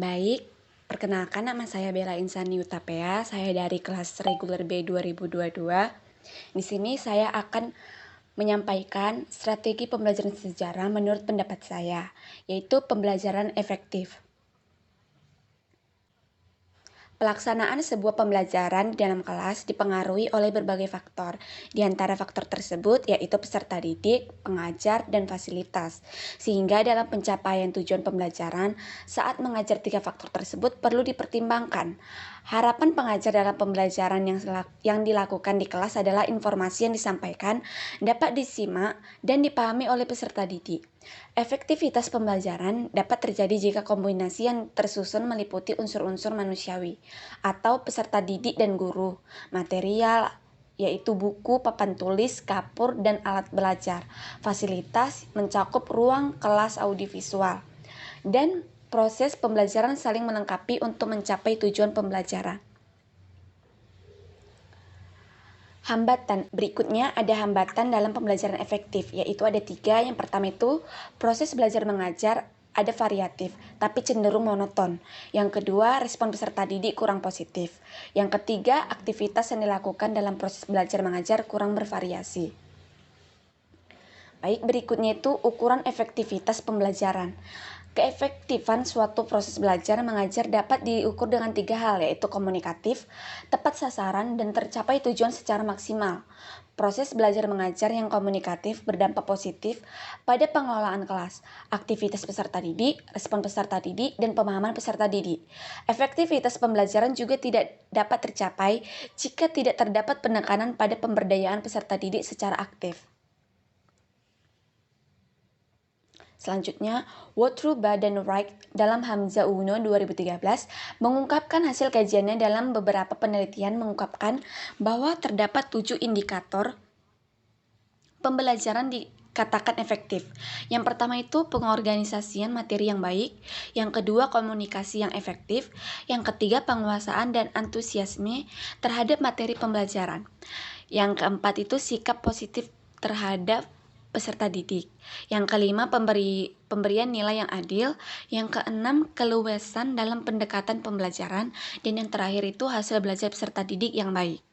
Baik, perkenalkan nama saya Bella Insani Utapea, saya dari kelas reguler B 2022. Di sini saya akan menyampaikan strategi pembelajaran sejarah menurut pendapat saya, yaitu pembelajaran efektif. Pelaksanaan sebuah pembelajaran di dalam kelas dipengaruhi oleh berbagai faktor. Di antara faktor tersebut yaitu peserta didik, pengajar, dan fasilitas. Sehingga dalam pencapaian tujuan pembelajaran, saat mengajar tiga faktor tersebut perlu dipertimbangkan. Harapan pengajar dalam pembelajaran yang dilakukan di kelas adalah informasi yang disampaikan dapat disimak dan dipahami oleh peserta didik. Efektivitas pembelajaran dapat terjadi jika kombinasi yang tersusun meliputi unsur-unsur manusiawi atau peserta didik dan guru, material yaitu buku, papan tulis, kapur, dan alat belajar. Fasilitas mencakup ruang kelas audiovisual. Dan proses pembelajaran saling melengkapi untuk mencapai tujuan pembelajaran. Hambatan. Berikutnya ada hambatan dalam pembelajaran efektif, yaitu ada 3. Yang pertama itu proses belajar mengajar ada variatif, tapi cenderung monoton. Yang kedua, respon peserta didik kurang positif. Yang ketiga, aktivitas yang dilakukan dalam proses belajar mengajar kurang bervariasi. Baik, berikutnya itu ukuran efektivitas pembelajaran. Keefektifan suatu proses belajar mengajar dapat diukur dengan 3 hal, yaitu komunikatif, tepat sasaran, dan tercapai tujuan secara maksimal. Proses belajar mengajar yang komunikatif berdampak positif pada pengelolaan kelas, aktivitas peserta didik, respon peserta didik, dan pemahaman peserta didik. Efektivitas pembelajaran juga tidak dapat tercapai jika tidak terdapat penekanan pada pemberdayaan peserta didik secara aktif. Selanjutnya, Wotruba dan Wright dalam Hamzah Uno 2013 mengungkapkan hasil kajiannya dalam beberapa penelitian mengungkapkan bahwa terdapat 7 indikator pembelajaran dikatakan efektif. Yang pertama itu pengorganisasian materi yang baik, yang kedua komunikasi yang efektif, yang ketiga penguasaan dan antusiasme terhadap materi pembelajaran. Yang keempat itu sikap positif terhadap peserta didik. Yang kelima, pemberian nilai yang adil. Yang keenam, keluasan dalam pendekatan pembelajaran. Dan yang terakhir itu hasil belajar peserta didik yang baik.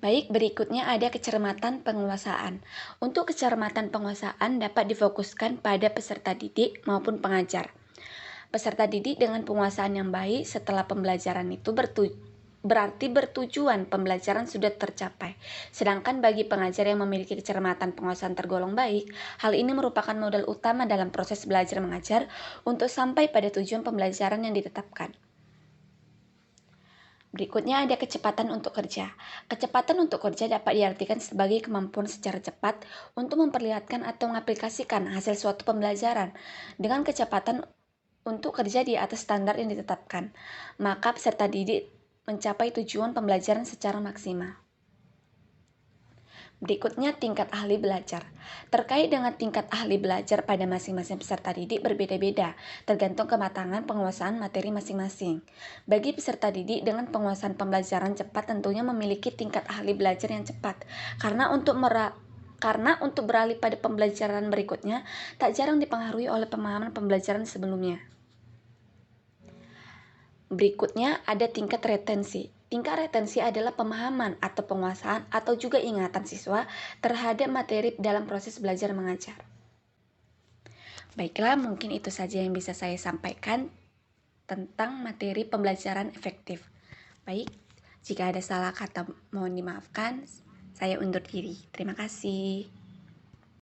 Baik, berikutnya ada kecermatan penguasaan. Untuk kecermatan penguasaan dapat difokuskan pada peserta didik maupun pengajar. Peserta didik dengan penguasaan yang baik setelah pembelajaran itu berarti bertujuan pembelajaran sudah tercapai. Sedangkan bagi pengajar yang memiliki kecermatan penguasaan tergolong baik, hal ini merupakan modal utama dalam proses belajar mengajar untuk sampai pada tujuan pembelajaran yang ditetapkan. Berikutnya ada kecepatan untuk kerja. Kecepatan untuk kerja dapat diartikan sebagai kemampuan secara cepat untuk memperlihatkan atau mengaplikasikan hasil suatu pembelajaran dengan kecepatan untuk kerja di atas standar yang ditetapkan. Maka peserta didik mencapai tujuan pembelajaran secara maksimal. Berikutnya tingkat ahli belajar. Terkait dengan tingkat ahli belajar pada masing-masing peserta didik berbeda-beda, tergantung kematangan penguasaan materi masing-masing. Bagi peserta didik dengan penguasaan pembelajaran cepat tentunya memiliki tingkat ahli belajar yang cepat, karena untuk beralih pada pembelajaran berikutnya tak jarang dipengaruhi oleh pemahaman pembelajaran sebelumnya. Berikutnya ada tingkat retensi. Tingkat retensi adalah pemahaman atau penguasaan atau juga ingatan siswa terhadap materi dalam proses belajar mengajar. Baiklah, mungkin itu saja yang bisa saya sampaikan tentang materi pembelajaran efektif. Baik, jika ada salah kata mohon dimaafkan. Saya undur diri. Terima kasih.